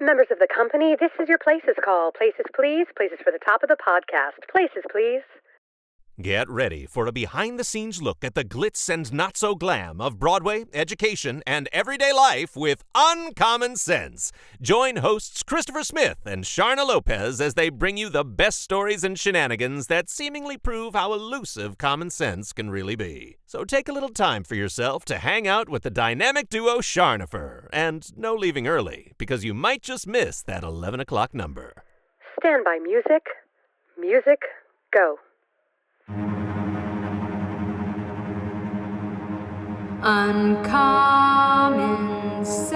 Members of the company, this is your Places call. Places, please. Places for the top of the podcast. Places, please. Get ready for a behind-the-scenes look at the glitz and not-so-glam of Broadway, education, and everyday life with Uncommon Sense. Join hosts Christopher Smith and Sharna Lopez as they bring you the best stories and shenanigans that seemingly prove how elusive common sense can really be. So take a little time for yourself to hang out with the dynamic duo Charnopher. And no leaving early, because you might just miss that 11 o'clock number. Stand by music. Music, go. Uncommon sense,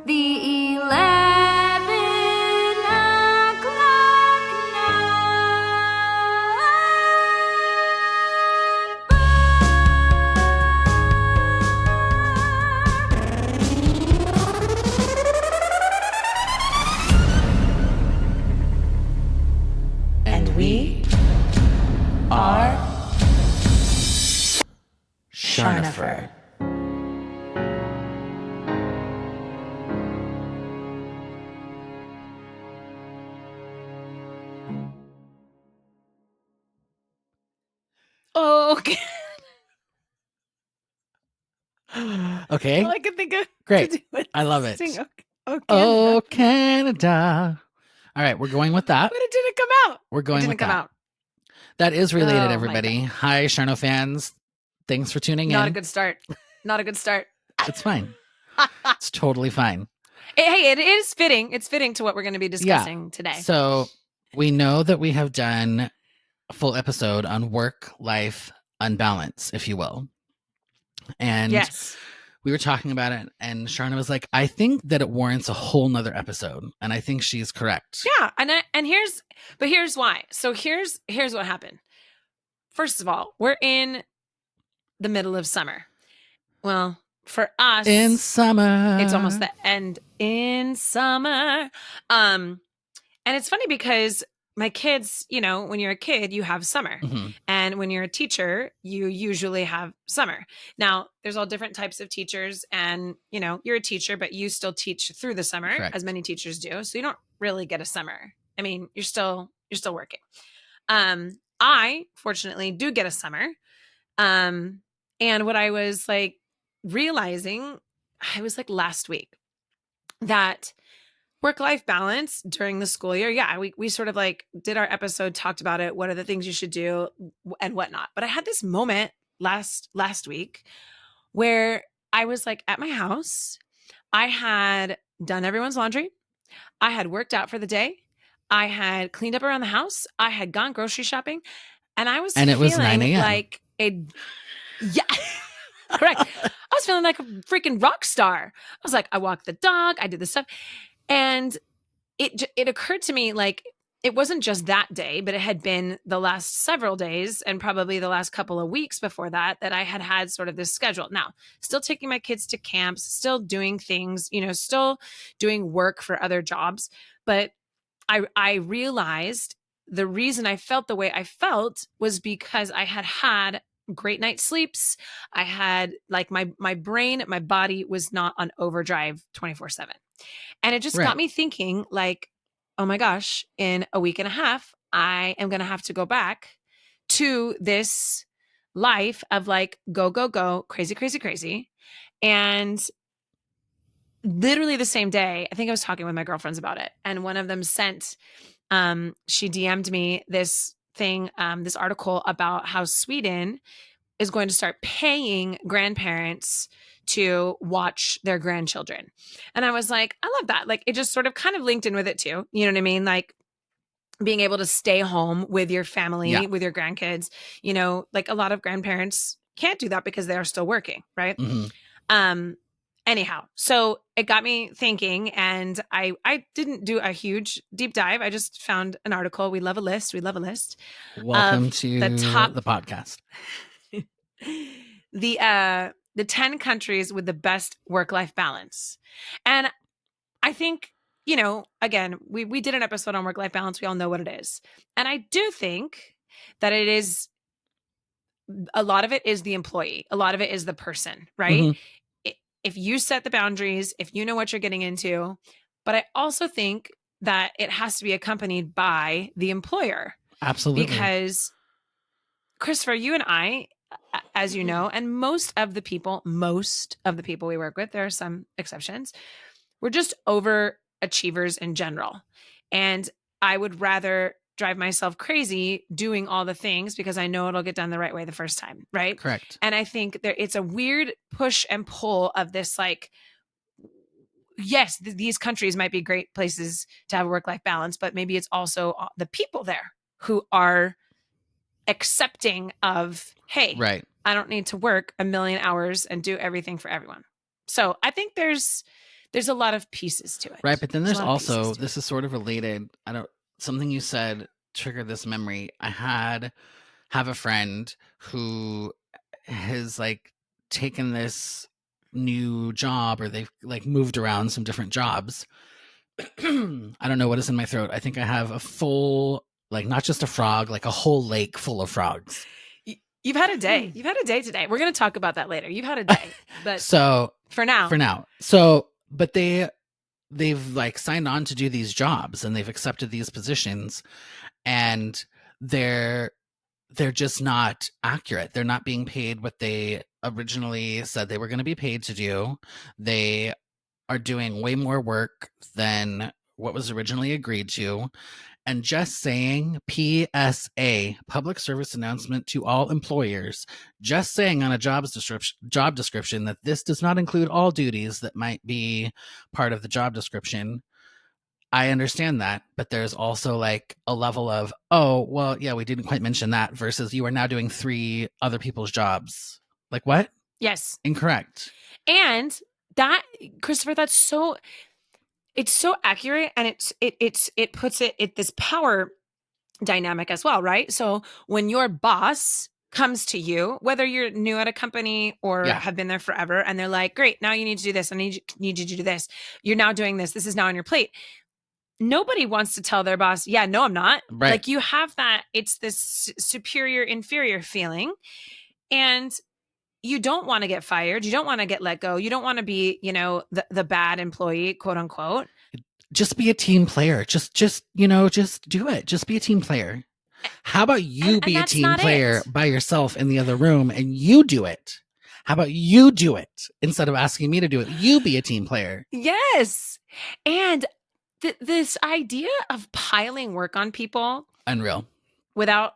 the 11 o'clock number. And we are Charnopher. Oh, okay. Okay. All I can think of. Great. To do is I love it. sing, oh, Canada. Oh, Canada. All right, we're going with that. But it didn't come out. We're going It with didn't come that. out. That is related, Oh, my everybody. Hi, Charno fans. Thanks for tuning Not in. a good start. Not a good start. It's fine. It's totally fine. Hey, it is fitting. It's fitting to what we're going to be discussing today. So we know that we have done a full episode on work-life unbalance, if you will. And Yes. we were talking about it, and Sharna was like, I think that it warrants a whole nother episode. And I think she's correct. Yeah, and here's why. So here's what happened. First of all, we're in the middle of summer. Well, for us, In summer. it's almost the end in summer. And it's funny because my kids, you know, when you're a kid, you have summer. Mhm. And when you're a teacher, you usually have summer. Now, there's all different types of teachers, and you know, you're a teacher, but you still teach through the summer, Correct. as many teachers do. So you don't really get a summer. I mean, you're still working. I fortunately do get a summer. And what I was like realizing, I was like last week, that work-life balance during the school year. Yeah, we sort of like did our episode, talked about it. What are the things you should do and whatnot. But I had this moment last week where I was like at my house. I had done everyone's laundry. I had worked out for the day. I had cleaned up around the house. I had gone grocery shopping, and I was And it was feeling 9 a.m. like a yeah. Correct. I was feeling like a freaking rock star. I was like, I walked the dog, I did this stuff. And it occurred to me, like, it wasn't just that day, but it had been the last several days and probably the last couple of weeks before that I had sort of this schedule. Now, still taking my kids to camps, still doing things, you know, still doing work for other jobs. But I realized the reason I felt the way I felt was because I had great night sleeps. I had like my brain, my body was not on overdrive 24/7. And it just Right. got me thinking, like, oh my gosh, in a week and a half, I am going to have to go back to this life of like, go, go, go, crazy, crazy, crazy. And literally the same day, I think I was talking with my girlfriends about it. And one of them sent, she DM'd me this thing, this article about how Sweden is going to start paying grandparents to watch their grandchildren. And I was like, I love that. Like, it just sort of kind of linked in with it too. You know what I mean? Like being able to stay home with your family, Yeah. with your grandkids, you know, like a lot of grandparents can't do that because they are still working. Right. Mhm. Anyhow, so it got me thinking, and I didn't do a huge deep dive. I just found an article. We love a list. Welcome Of to the top- the podcast. The 10 countries with the best work-life balance. And I think, you know, again, we did an episode on work-life balance. We all know what it is. And I do think that it is, a lot of it is the employee. A lot of it is the person, right? Mhm. if you set the boundaries, if you know what you're getting into, but I also think that it has to be accompanied by the employer. Absolutely. Because Christopher, you and I, as you know, and most of the people we work with, there are some exceptions, we're just overachievers in general. And I would rather drive myself crazy doing all the things because I know it'll get done the right way the first time. Right. Correct. And I think it's a weird push and pull of this, like, yes, these countries might be great places to have a work-life balance, but maybe it's also the people there who are accepting of, hey, Right. I don't need to work a million hours and do everything for everyone. So I think there's a lot of pieces to it. Right. But then there's a lot of also, pieces to this is sort of related. Something you said triggered this memory. I have a friend who has like taken this new job, or they've like moved around some different jobs. I don't know what is in my throat. I think I have a full, like, not just a frog, like a whole lake full of frogs. You've had a day. You've had a day today. We're going to talk about that later. You've had a day, but So for now. So, but they've like signed on to do these jobs, and they've accepted these positions, and they're just not accurate. They're not being paid what they originally said they were going to be paid to do. They are doing way more work than what was originally agreed to. And just saying, PSA, public service announcement to all employers, just saying on a job description that this does not include all duties that might be part of the job description. I understand that, but there's also like a level of, oh, well, yeah, we didn't quite mention that, versus you are now doing 3 other people's jobs. Like, what? Yes. Incorrect. And that, Christopher, it's so accurate, and it puts it this power dynamic as well, right? So when your boss comes to you, whether you're new at a company or have been there forever, and they're like, great, now you need to do this. I need you to do this. You're now doing this. This is now on your plate. Nobody wants to tell their boss, yeah, no, I'm not. Right. Like, you have that, it's this superior, inferior feeling. And you don't want to get fired. You don't want to get let go. You don't want to be, the bad employee, quote unquote. Just be a team player. Just do it. Just be a team player. How about you be a team player by yourself in the other room, and you do it? How about you do it instead of asking me to do it? You be a team player. Yes. And this idea of piling work on people. Unreal. Without,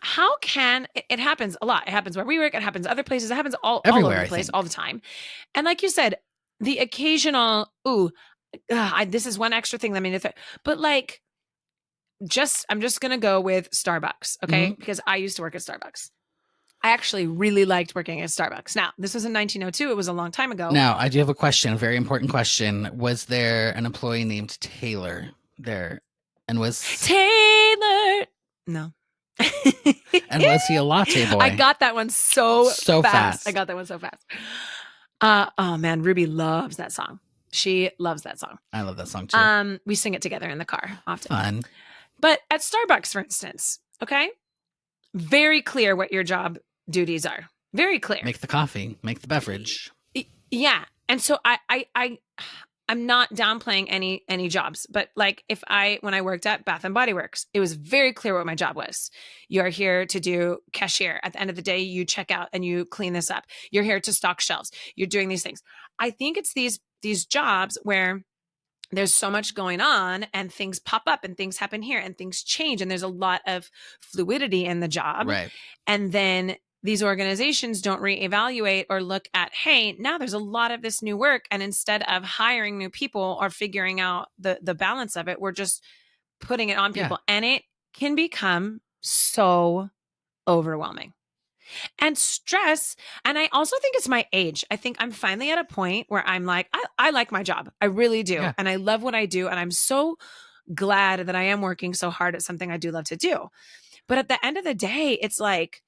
how can, it happens a lot. It happens where we work. It happens other places. It happens all over the place, all the time. And like you said, the occasional, this is one extra thing that I mean, but like, I'm just going to go with Starbucks. Okay. Mm-hmm. Because I used to work at Starbucks. I actually really liked working at Starbucks. Now, this was in 1902. It was a long time ago. Now, I do have a question, a very important question. Was there an employee named Taylor there? And was Taylor? No. And was he a latte boy? I got that one so fast. I got that one so fast. Oh man, Ruby loves that song. She loves that song. I love that song too. We sing it together in the car often. Fun. But at Starbucks, for instance, okay, very clear what your job duties are. Very clear. Make the coffee, make the beverage. Yeah. And so I'm not downplaying any jobs, but like when I worked at Bath and Body Works, it was very clear what my job was. You're here to do cashier. At the end of the day, you check out and you clean this up. You're here to stock shelves. You're doing these things. I think it's these jobs where there's so much going on and things pop up and things happen here and things change. And there's a lot of fluidity in the job. Right. And then these organizations don't reevaluate or look at, hey, now there's a lot of this new work. And instead of hiring new people or figuring out the balance of it, we're just putting it on people. Yeah. And it can become so overwhelming. And stress. And I also think it's my age. I think I'm finally at a point where I'm like, I like my job. I really do. Yeah. And I love what I do. And I'm so glad that I am working so hard at something I do love to do. But at the end of the day, it's like,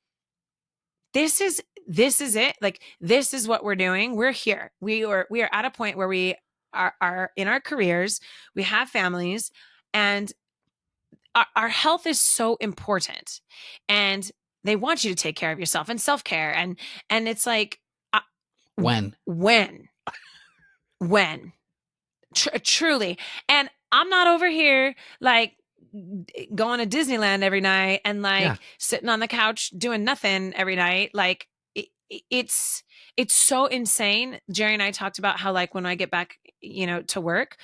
this is it. Like, this is what we're doing. We're here. We are at a point where we are in our careers. We have families, and our health is so important. And they want you to take care of yourself and self-care. And it's like, When? When? Truly. And I'm not over here like going to Disneyland every night and like Yeah. sitting on the couch doing nothing every night. Like it's so insane. Jerry and I talked about how like when I get back, to work,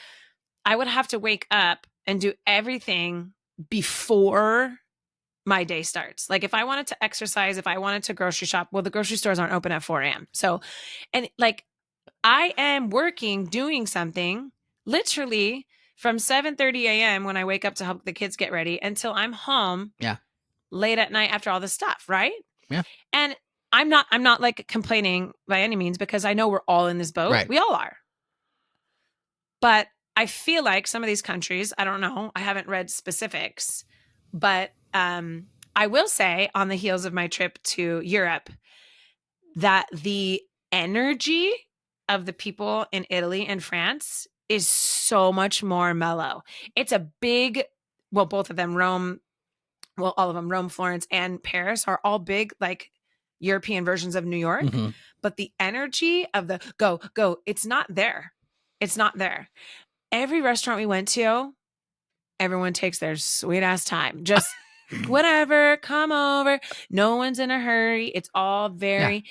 I would have to wake up and do everything before my day starts. Like if I wanted to exercise, if I wanted to grocery shop, well, the grocery stores aren't open at 4 a.m. So, and like I am working, doing something literally from 7:30 a.m. when I wake up to help the kids get ready until I'm home. Yeah. Late at night after all this stuff, right? Yeah. And I'm not like complaining by any means because I know we're all in this boat. Right. We all are. But I feel like some of these countries, I don't know, I haven't read specifics, but I will say on the heels of my trip to Europe that the energy of the people in Italy and France is so much more mellow. It's a big, well, both of them, Rome, well, all of them, Rome, Florence, and Paris are all big, like European versions of New York. Mm-hmm. But the energy of the go, it's not there. It's not there. Every restaurant we went to, everyone takes their sweet ass time. Just whatever, come over. No one's in a hurry. It's all very,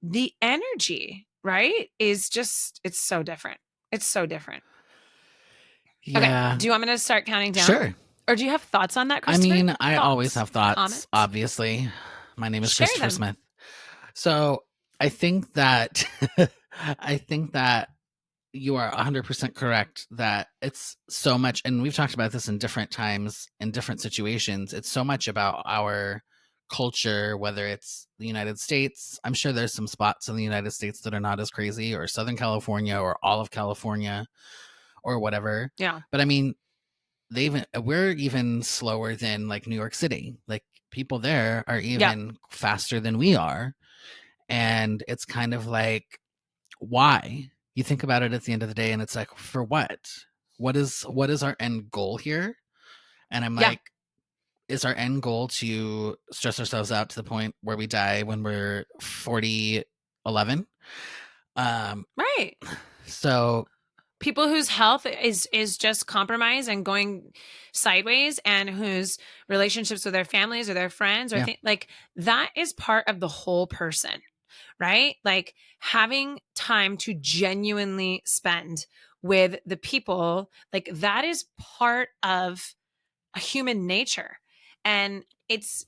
the energy, right? Is just, it's so different. It's so different. Yeah. Okay. Do you want me to start counting down? Sure. Or do you have thoughts on that, I Christopher? mean, I Thoughts? always have thoughts, Comments? obviously. My name is Share Christopher them. Smith. So I think that you are 100% correct that it's so much, and we've talked about this in different times, in different situations. It's so much about our culture, whether it's the United States. I'm sure there's some spots in the United States that are not as crazy, or Southern California, or all of California, or whatever. Yeah. But I mean, we're even slower than like New York City. Like people there are even faster than we are. And it's kind of like, why? You think about it at the end of the day and it's like, for what? What is our end goal here? And I'm like, is our end goal to stress ourselves out to the point where we die when we're 40-11? Right. So people whose health is just compromised and going sideways, and whose relationships with their families or their friends or like that is part of the whole person, right? Like having time to genuinely spend with the people, like that is part of a human nature. And it's,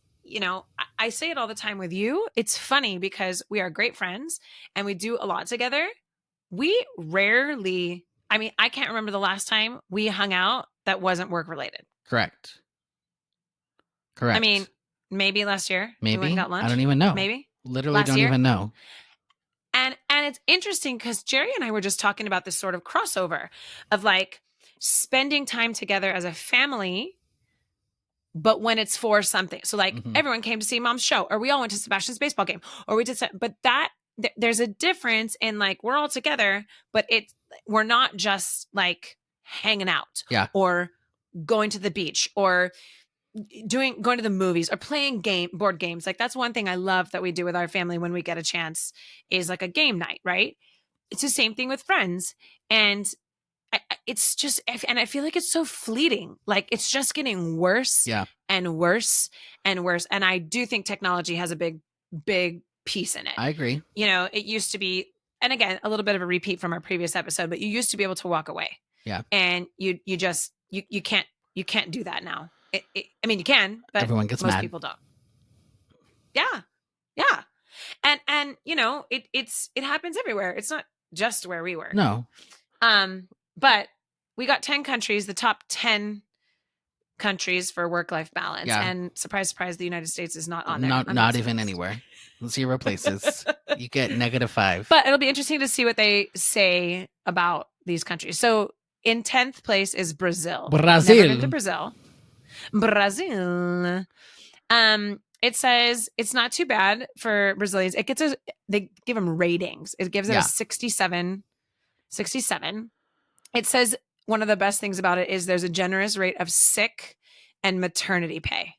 I say it all the time with you. It's funny because we are great friends and we do a lot together. We rarely, I mean, I can't remember the last time we hung out that wasn't work related. Correct. I mean, maybe last year. Maybe. We went and got lunch. I don't even know. Maybe. Literally last don't year. even know. And it's interesting because Jerry and I were just talking about this sort of crossover of like spending time together as a family, but when it's for something. So like everyone came to see Mom's show, or we all went to Sebastian's baseball game, or we did, but there's a difference in like, we're all together, but we're not just like hanging out or going to the beach or going to the movies or playing board games. Like that's one thing I love that we do with our family when we get a chance is like a game night, right? It's the same thing with friends. And it's just, and I feel like it's so fleeting. Like it's just getting worse and worse and worse. And I do think technology has a big, big piece in it. I agree. It used to be, and again, a little bit of a repeat from our previous episode, but you used to be able to walk away. Yeah. And you can't do that now. I mean, you can, but everyone gets most mad. People don't. Yeah. Yeah. And it happens everywhere. It's not just where we work. No. But we got 10 countries, the top 10 countries for work-life balance. Yeah. And surprise, surprise, the United States is not on there. Not even anywhere. 0 places. You get -5. But it'll be interesting to see what they say about these countries. So in 10th place is Brazil. Never been to Brazil. It says it's not too bad for Brazilians. They give them ratings. It gives it a 67. It says one of the best things about it is there's a generous rate of sick and maternity pay,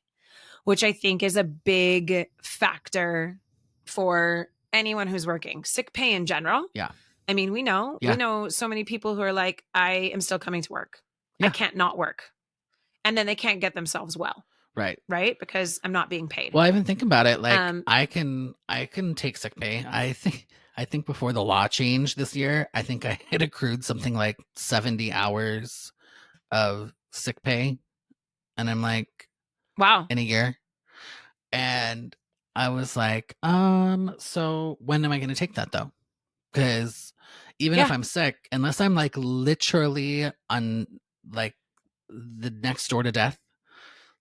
which I think is a big factor for anyone who's working, sick pay in general. Yeah. I mean, we know so many people who are like, I am still coming to work. Yeah. I can't not work. And then they can't get themselves well. Right. Because I'm not being paid. Well, I even think about it. Like I can take sick pay. I think before the law changed this year, I think I had accrued something like 70 hours of sick pay. And I'm like, wow, in a year. And I was like, so when am I going to take that though? Because even if I'm sick, unless I'm like literally on like the next door to death,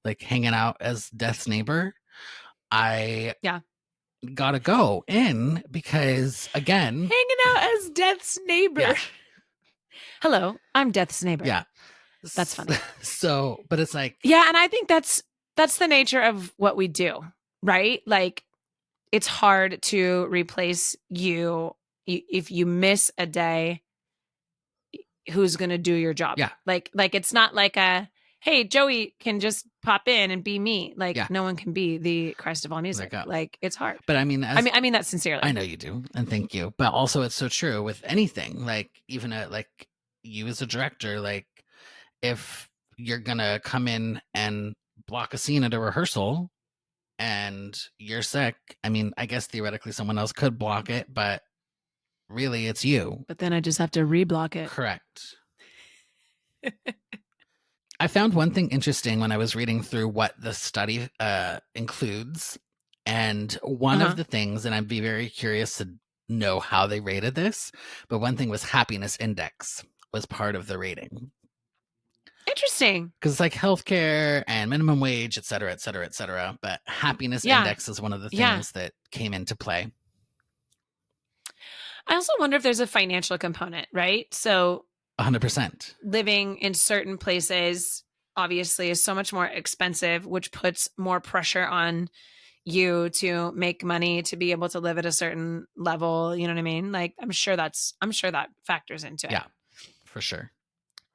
like hanging out as death's neighbor, I gotta go in because again, hanging out as death's neighbor. Yeah. Hello, I'm death's neighbor. Yeah. That's funny. So, but it's like, yeah. And I think that's the nature of what we do, right? Like it's hard to replace you if you miss a day. Who's going to do your job? Yeah. Like it's not like hey, Joey can just pop in and be me. Like no one can be the Christ of all music. Like it's hard. But I mean, I mean that sincerely. I know you do, and thank you. But also, it's so true with anything. Like even like you as a director, like if you're gonna come in and block a scene at a rehearsal, and you're sick, I mean, I guess theoretically someone else could block it, but really it's you. But then I just have to reblock it. Correct. I found one thing interesting when I was reading through what the study includes. And one of the things, and I'd be very curious to know how they rated this, but one thing was happiness index was part of the rating. Interesting. Because it's like healthcare and minimum wage, et cetera, et cetera, et cetera. But happiness index is one of the things that came into play. I also wonder if there's a financial component, right? So 100%. Living in certain places obviously is so much more expensive, which puts more pressure on you to make money to be able to live at a certain level. You know what I mean? Like I'm sure that factors into it. Yeah, for sure.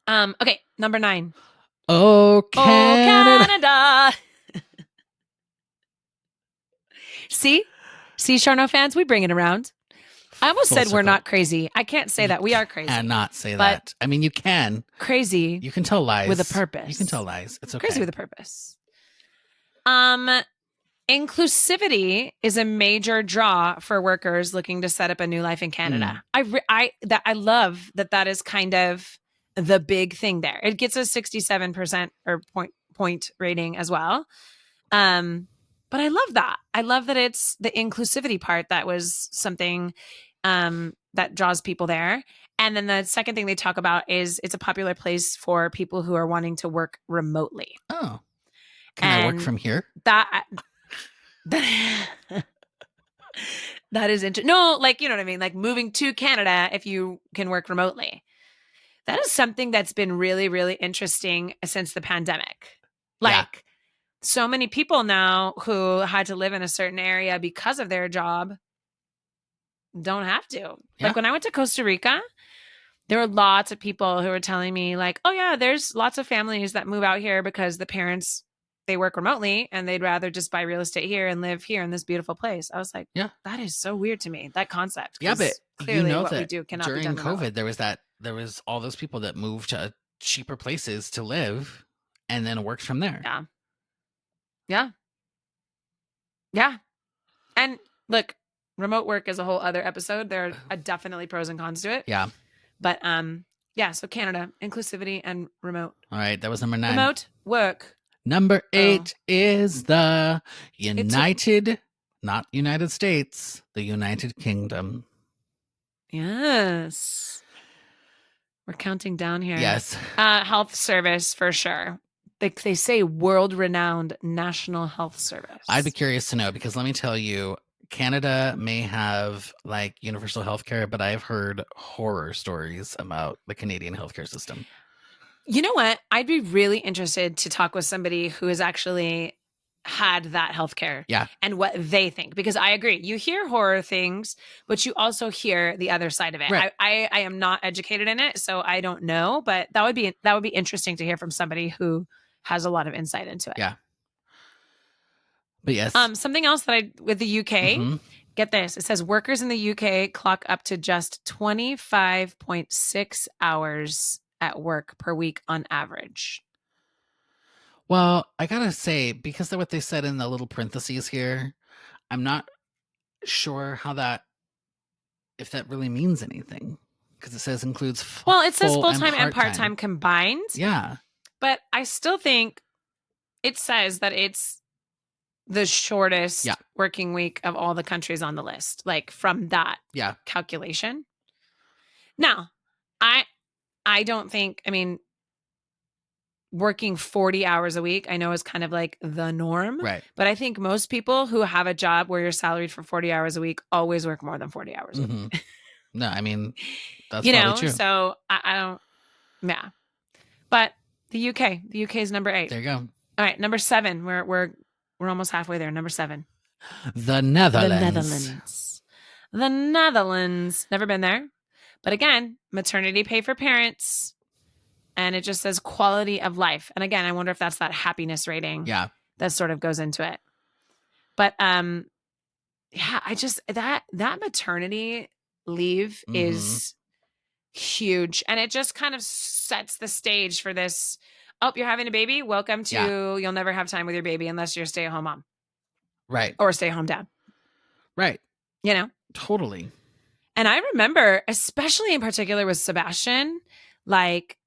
Okay, number 9. Oh, Canada. Oh, Canada. See, Charno fans, we bring it around. I almost said we're not crazy. I can't say that. We are crazy. And not say that. I mean, you can. Crazy. You can tell lies. With a purpose. You can tell lies. It's okay. Crazy with a purpose. Inclusivity is a major draw for workers looking to set up a new life in Canada. I love that is kind of the big thing there. It gets a 67% or point rating as well. But I love that. I love that it's the inclusivity part that was something that draws people there. And then the second thing they talk about is it's a popular place for people who are wanting to work remotely. Oh, can I work from here? That is interesting. No, like, you know what I mean? Like moving to Canada if you can work remotely. That is something that's been really, really interesting since the pandemic. Like so many people now who had to live in a certain area because of their job don't have to. Yeah. Like when I went to Costa Rica, there were lots of people who were telling me like, oh yeah, there's lots of families that move out here because the parents, they work remotely and they'd rather just buy real estate here and live here in this beautiful place. I was like, that is so weird to me, that concept. Yeah, but clearly you know what that we do cannot during be done remotely. COVID, there was all those people that moved to cheaper places to live and then worked from there. Yeah. And look, remote work is a whole other episode. There are definitely pros and cons to it. Yeah. But so Canada, inclusivity and remote. All right, that was number 9. Remote work. Number 8 is the not United States, the United Kingdom. Yes. We're counting down here. Yes. Health service for sure. They say world-renowned national health service. I'd be curious to know because let me tell you, Canada may have like universal healthcare, but I've heard horror stories about the Canadian healthcare system. You know what? I'd be really interested to talk with somebody who has actually had that healthcare. Yeah. And what they think. Because I agree. You hear horror things, but you also hear the other side of it. Right. I am not educated in it, so I don't know. But that would be interesting to hear from somebody who has a lot of insight into it. Yeah. But yes. Something else that with the UK Get this. It says workers in the UK clock up to just 25.6 hours at work per week on average. Well, I gotta say, because of what they said in the little parentheses here, I'm not sure if that really means anything. Because it says includes Well, it says full full-time and part-time combined. Yeah. But I still think it says that it's the shortest working week of all the countries on the list, like from that calculation. Now, I don't think, I mean, working 40 hours a week, I know is kind of like the norm. Right. But I think most people who have a job where you're salaried for 40 hours a week always work more than 40 hours a week. No, I mean, that's you probably know, true. so I don't, yeah. But the UK is number 8. There you go. All right, number 7. We're almost halfway there. Number 7. The Netherlands. The Netherlands. The Netherlands. Never been there. But again, maternity pay for parents. And it just says quality of life. And again, I wonder if that's that happiness rating. Yeah. That sort of goes into it. But yeah, I just that maternity leave is huge. And it just kind of sets the stage for this. Oh, you're having a baby? Welcome to you'll never have time with your baby unless you're a stay-at-home mom. Right. Or a stay-at-home dad. Right. You know? Totally. And I remember, especially in particular with Sebastian, like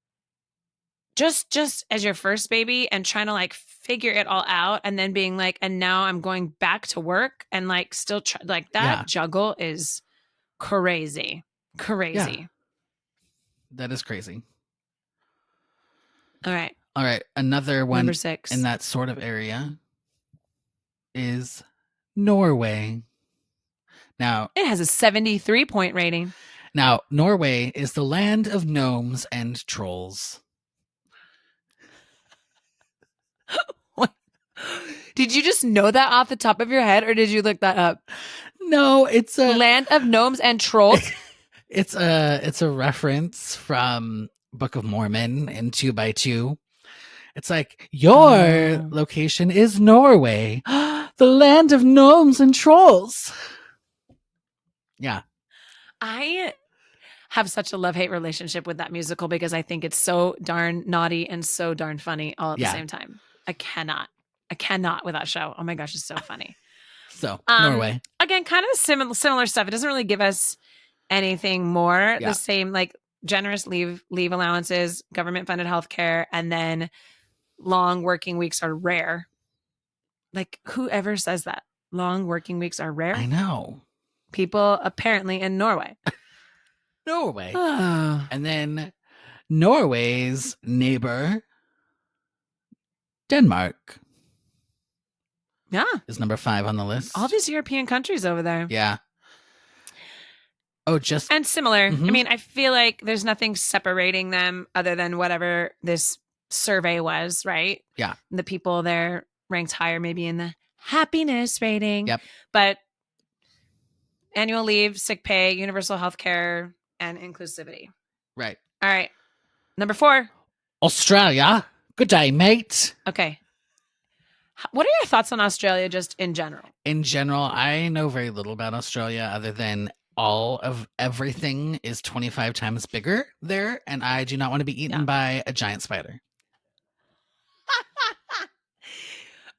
just as your first baby and trying to like figure it all out and then being like, and now I'm going back to work and like still like that juggle is crazy. Crazy. Yeah. That is crazy. All right. Another one Number 6 in that sort of area is Norway. Now, it has a 73-point rating. Now, Norway is the land of gnomes and trolls. What? Did you just know that off the top of your head or did you look that up? No, it's a land of gnomes and trolls. It's a reference from Book of Mormon in 2x2. It's like, your location is Norway, the land of gnomes and trolls. Yeah. I have such a love-hate relationship with that musical because I think it's so darn naughty and so darn funny all at the same time. I cannot with that show. Oh my gosh, it's so funny. So, Norway. Again, kind of similar stuff. It doesn't really give us anything more. Yeah. The same, like generous leave allowances, government-funded healthcare, and then long working weeks are rare. Like, whoever says that? Long working weeks are rare? I know. People apparently in Norway. Norway. And then Norway's neighbor, Denmark. Yeah. Is number 5 on the list. All these European countries over there. Yeah. Oh, and similar. I mean, I feel like there's nothing separating them other than whatever this survey was, right? Yeah. The people there ranked higher maybe in the happiness rating. Yep. But annual leave, sick pay, universal health care, and inclusivity. Right. All right. Number 4. Australia. Good day, mate. Okay. What are your thoughts on Australia just in general? In general, I know very little about Australia other than all of everything is 25 times bigger there, and I do not want to be eaten by a giant spider.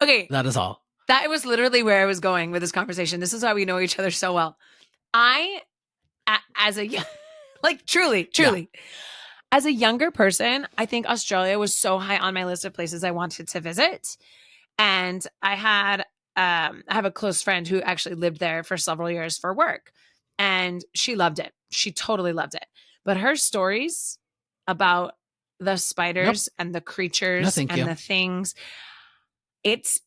Okay. That is all. That was literally where I was going with this conversation. This is why we know each other so well. As a like truly, as a younger person, I think Australia was so high on my list of places I wanted to visit. And I have a close friend who actually lived there for several years for work. And she loved it. She totally loved it. But her stories about the spiders and the creatures the things, it's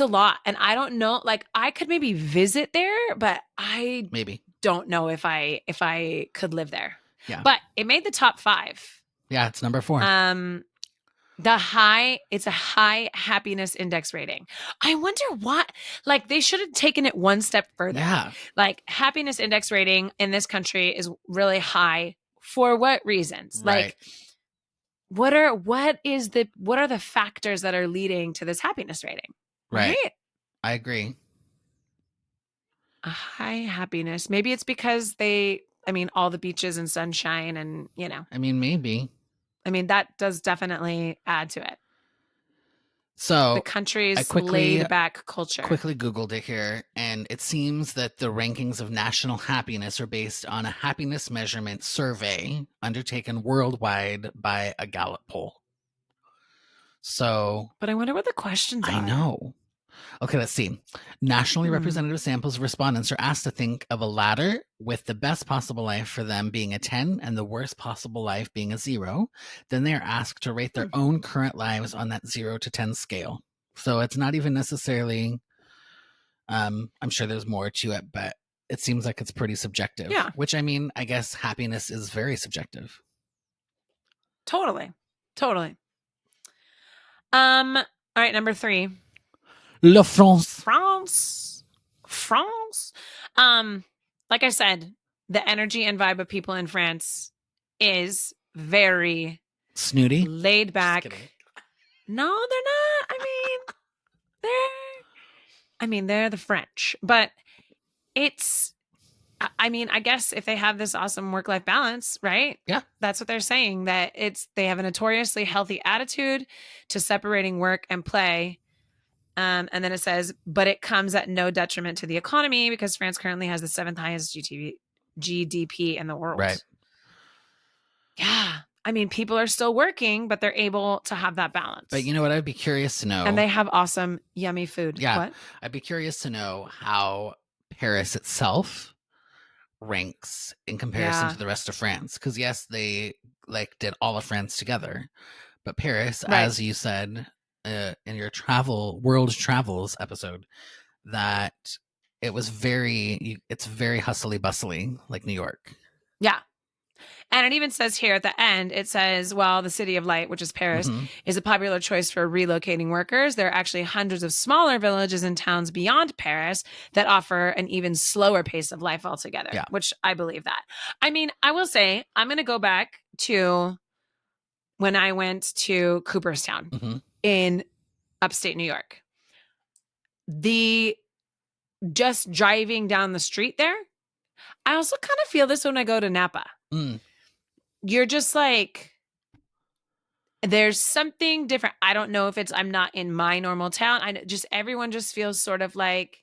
a lot. And I don't know, like I could maybe visit there, but I don't know if I could live there. Yeah. But it made the top 5. Yeah, it's number 4. It's a high happiness index rating. I wonder what, like they should have taken it one step further. Yeah. Like happiness index rating in this country is really high. For what reasons? Right. Like what are the factors that are leading to this happiness rating? Right. I agree. A high happiness. Maybe it's because all the beaches and sunshine and, I mean, maybe. that does definitely add to it. So The country's quickly laid back culture. Googled it here, and it seems that the rankings of national happiness are based on a happiness measurement survey undertaken worldwide by a Gallup poll. So, But I wonder what the questions are. I know. Okay, let's see. Nationally representative samples of respondents are asked to think of a ladder with the best possible life for them being a 10 and the worst possible life being a 0. Then they are asked to rate their own current lives on that 0 to 10 scale. So it's not even necessarily, I'm sure there's more to it, but it seems like it's pretty subjective. Yeah. Which, I mean, I guess happiness is very subjective. Totally. All right, number 3. La France. France. Like I said, the energy and vibe of people in France is very Snooty. laid back. Just kidding. No, they're not. They're the French, but I guess if they have this awesome work-life balance, right? Yeah. That's what they're saying, that they have a notoriously healthy attitude to separating work and play. And then it says, but it comes at no detriment to the economy because France currently has the 7th highest GDP in the world. Right. Yeah. People are still working, but they're able to have that balance. But you know what? I'd be curious to know. And they have awesome, yummy food. Yeah. What? I'd be curious to know how Paris itself ranks in comparison to the rest of France. Because yes, they did all of France together. But Paris, Right. as you said in your world travels episode, that it's very hustly bustly like New York. Yeah. And it even says here at the end, it says, well, the city of light, which is Paris, is a popular choice for relocating workers. There are actually hundreds of smaller villages and towns beyond Paris that offer an even slower pace of life altogether, which I believe that. I will say, I'm going to go back to when I went to Cooperstown in upstate New York. Just driving down the street there, I also kind of feel this when I go to Napa. You're just like, there's something different. I don't know if I'm not in my normal town. Everyone just feels sort of like,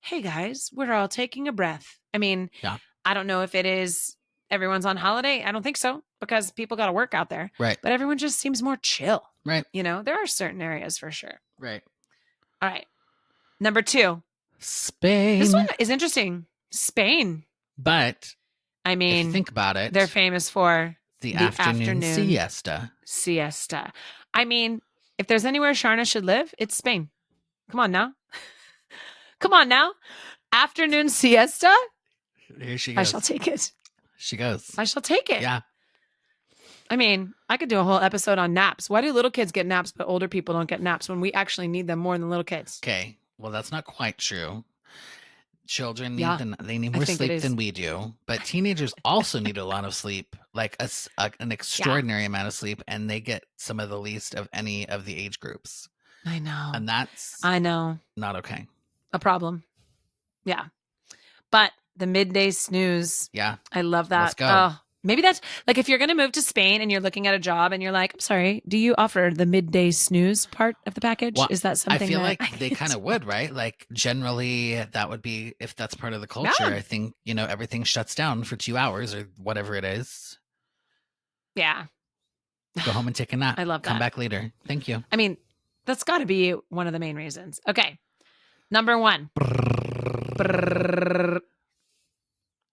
hey guys, we're all taking a breath. I don't know if it is everyone's on holiday. I don't think so, because people got to work out there. Right. But everyone just seems more chill. Right. There are certain areas for sure. Right. All right. Number 2. Spain. This one is interesting. Spain. But if you think about it, they're famous for the afternoon siesta. If there's anywhere Sharna should live, it's Spain. Come on now. Afternoon siesta? Here she goes. I shall take it. She goes. I shall take it. Yeah. I could do a whole episode on naps. Why do little kids get naps, but older people don't get naps when we actually need them more than little kids? Okay. Well, that's not quite true. Children need more sleep than we do, but teenagers also need a lot of sleep, like an extraordinary amount of sleep, and they get some of the least of any of the age groups. I know. And that's not okay. A problem. Yeah. But the midday snooze. Yeah. I love that. Let's go. Oh, maybe that's like if you're going to move to Spain and you're looking at a job and you're like, I'm sorry, do you offer the midday snooze part of the package? Well, is that something I feel like they kind of would, right? Like generally that would be, if that's part of the culture, I think, everything shuts down for 2 hours or whatever it is. Yeah. Go home and take a nap. I love that. Come back later. Thank you. That's got to be one of the main reasons. Okay. Number 1.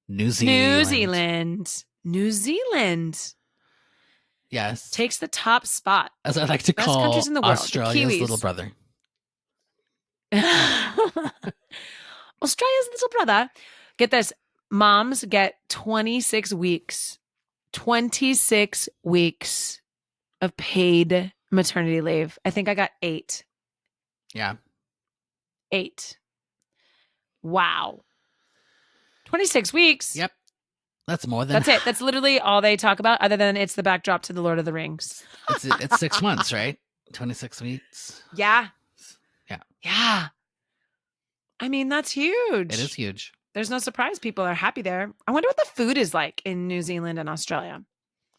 New Zealand. Yes. Takes the top spot. As I like to Best call countries in the world. Australia's Kiwis. little brother. Australia's little brother. Get this. Moms get 26 weeks. 26 weeks of paid maternity leave. I think I got 8. Yeah. 8. Wow. 26 weeks. Yep. That's more than. That's it. That's literally all they talk about, other than it's the backdrop to the Lord of the Rings. It's 6 months, right? 26 weeks. Yeah. Yeah. Yeah. I mean, that's huge. It is huge. There's no surprise people are happy there. I wonder what the food is like in New Zealand and Australia.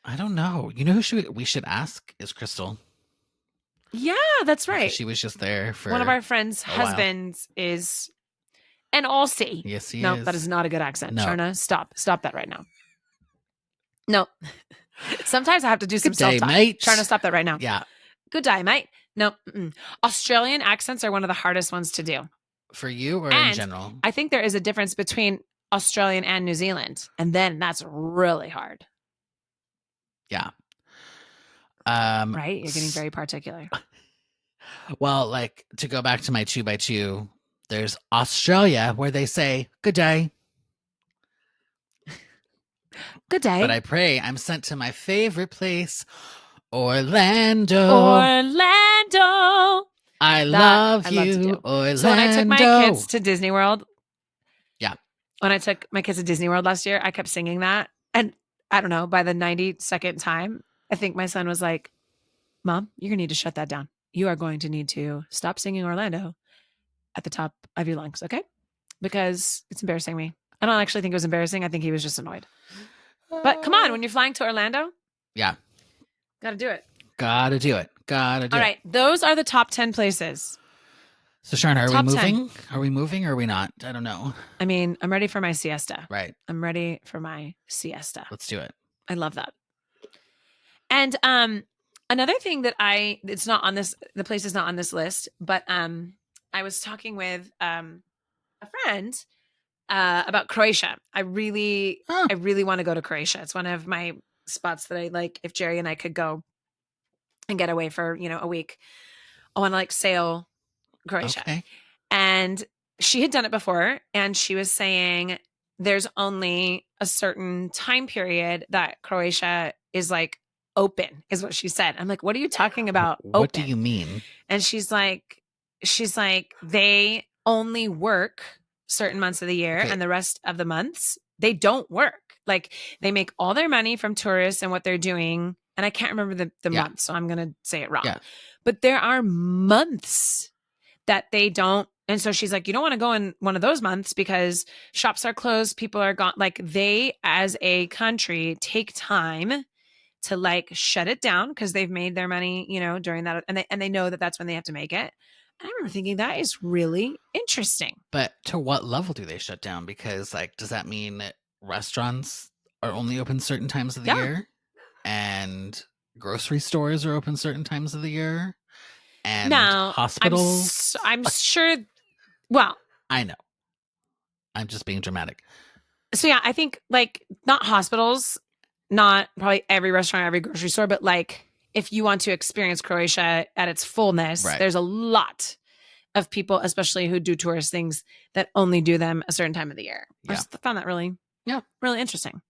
I don't know. You know who we should ask is Crystal. Yeah, that's Because right. she was just there for One of our friends' a while. husbands is an Aussie. Yes, he No, is. that is not a good accent. No. Sharna, stop that right now. No. Sometimes I have to do some Good day, self-talk. mate. Sharna, stop that right now. Yeah. Good day, mate. No. Australian accents are one of the hardest ones to do. For you or in And general? I think there is a difference between Australian and New Zealand. And then that's really hard. Yeah. Right? You're getting very particular. Well, like to go back to my 2x2, there's Australia where they say good day. Good day. But I pray I'm sent to my favorite place, Orlando. Orlando. I love I love to you, do. Orlando. So when I took my kids to Disney World. Yeah. When I took my kids to Disney World last year, I kept singing that. And I don't know, by the 92nd time, I think my son was like, Mom, you're going to need to shut that down. You are going to need to stop singing Orlando at the top of your lungs, okay? Because it's embarrassing me. I don't actually think it was embarrassing. I think he was just annoyed. But come on, when you're flying to Orlando, Yeah. got to do it. Gotta do it. Gotta do All it. right. Those are the top 10 places. So, Sharna, are Top we 10. moving? Are we moving or are we not? I don't know. I mean, I'm ready for my siesta. Right. I'm ready for my siesta. Let's do it. I love that. And another thing that it's not on this, the place is not on this list, but I was talking with a friend about Croatia. I really want to go to Croatia. It's one of my spots that I like. If Jerry and I could go and get away for, a week, I want to like sail Croatia. Okay. And she had done it before, and she was saying there's only a certain time period that Croatia is like open, is what she said. I'm like, what are you talking about? What do open? you mean? And she's like, they only work certain months of the year, Okay. and the rest of the months they don't work. Like they make all their money from tourists and what they're doing. And I can't remember the Yeah. month, so I'm going to say it wrong. Yeah. But there are months that they don't. And so she's like, you don't want to go in one of those months because shops are closed, people are gone. Like they, as a country, take time to like shut it down because they've made their money, during that. And they know that that's when they have to make it. And I remember thinking that is really interesting. But to what level do they shut down? Because, like, does that mean that restaurants are only open certain times of the Yeah. year? And grocery stores are open certain times of the year? And Now, hospitals? I'm sure. Well, I know. I'm just being dramatic. so yeah, I think like not hospitals, not probably every restaurant, every grocery store, but like if you want to experience Croatia at its fullness, Right. there's a lot of people, especially who do tourist things, that only do them a certain time of the year. I Yeah. just found that really interesting.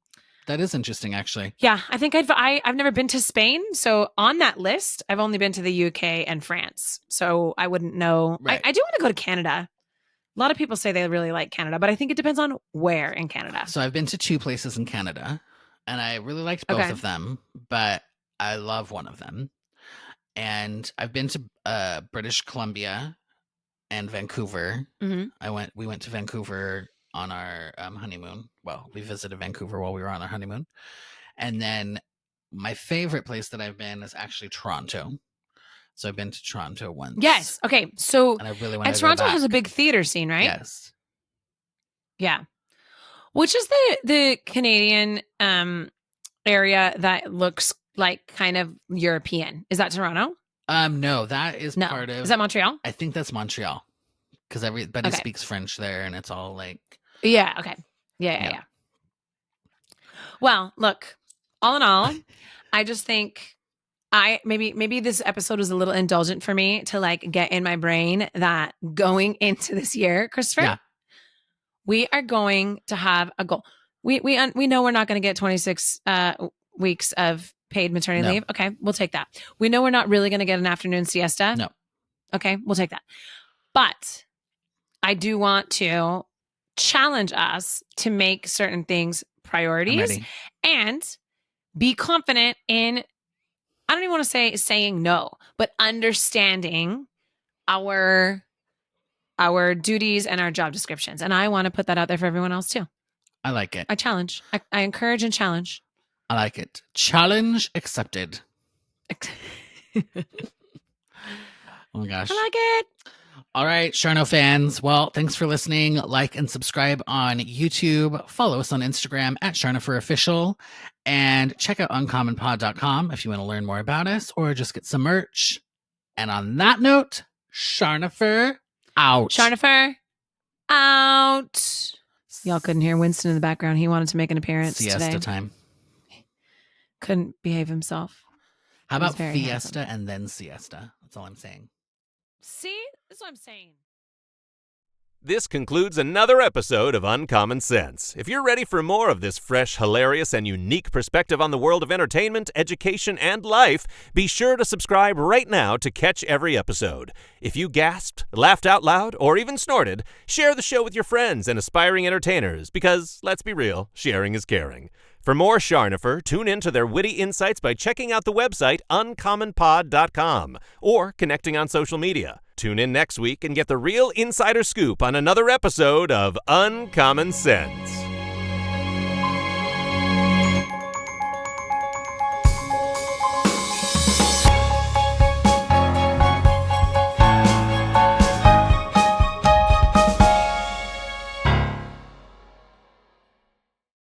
That is interesting, actually. Yeah, I think I've never been to Spain, so on that list, I've only been to the UK and France, so I wouldn't know. Right. I do want to go to Canada. A lot of people say they really like Canada, but I think it depends on where in Canada. So I've been to 2 places in Canada, and I really liked both Okay. of them, but I love one of them. And I've been to British Columbia and Vancouver. Mm-hmm. We went to Vancouver on our honeymoon. Well, we visited Vancouver while we were on our honeymoon. And then my favorite place that I've been is actually Toronto. So I've been to Toronto once. Yes. Okay. So, And I really want and to Toronto go back. has a big theater scene, right? Yes. Yeah. Which is the Canadian area that looks like kind of European? Is that Toronto? No, that is No. part of. Is that Montreal? I think that's Montreal, because everybody Okay. speaks French there, and it's all like. Yeah. Okay. Yeah. Well, look, all in all, I just think maybe this episode was a little indulgent for me to like get in my brain that going into this year, Christopher, Yeah. we are going to have a goal. We know we're not going to get 26 weeks of paid maternity No. leave. Okay, we'll take that. We know we're not really going to get an afternoon siesta. No. Okay, we'll take that. But I do want to challenge us to make certain things I'm priorities ready. and be confident in, I don't even want to say saying no, but understanding our our duties and our job descriptions. And I want to put that out there for everyone else too. I like it. I challenge. I encourage and challenge. I like it. Challenge accepted. Oh my gosh. I like it. All right, Charno fans. Well, thanks for listening. Like and subscribe on YouTube. Follow us on Instagram at Charnopher Official. And check out uncommonpod.com if you want to learn more about us or just get some merch. And on that note, Charnopher out. Charnopher out. Y'all couldn't hear Winston in the background. He wanted to make an appearance Siesta today. time. Couldn't behave himself. How He was about very fiesta handsome. and then siesta? That's all I'm saying. See? That's what I'm saying. This concludes another episode of Uncommon Sense. If you're ready for more of this fresh, hilarious, and unique perspective on the world of entertainment, education, and life, be sure to subscribe right now to catch every episode. If you gasped, laughed out loud, or even snorted, share the show with your friends and aspiring entertainers because, let's be real, sharing is caring. For more Charnopher, tune in to their witty insights by checking out the website uncommonpod.com or connecting on social media. Tune in next week and get the real insider scoop on another episode of Uncommon Sense.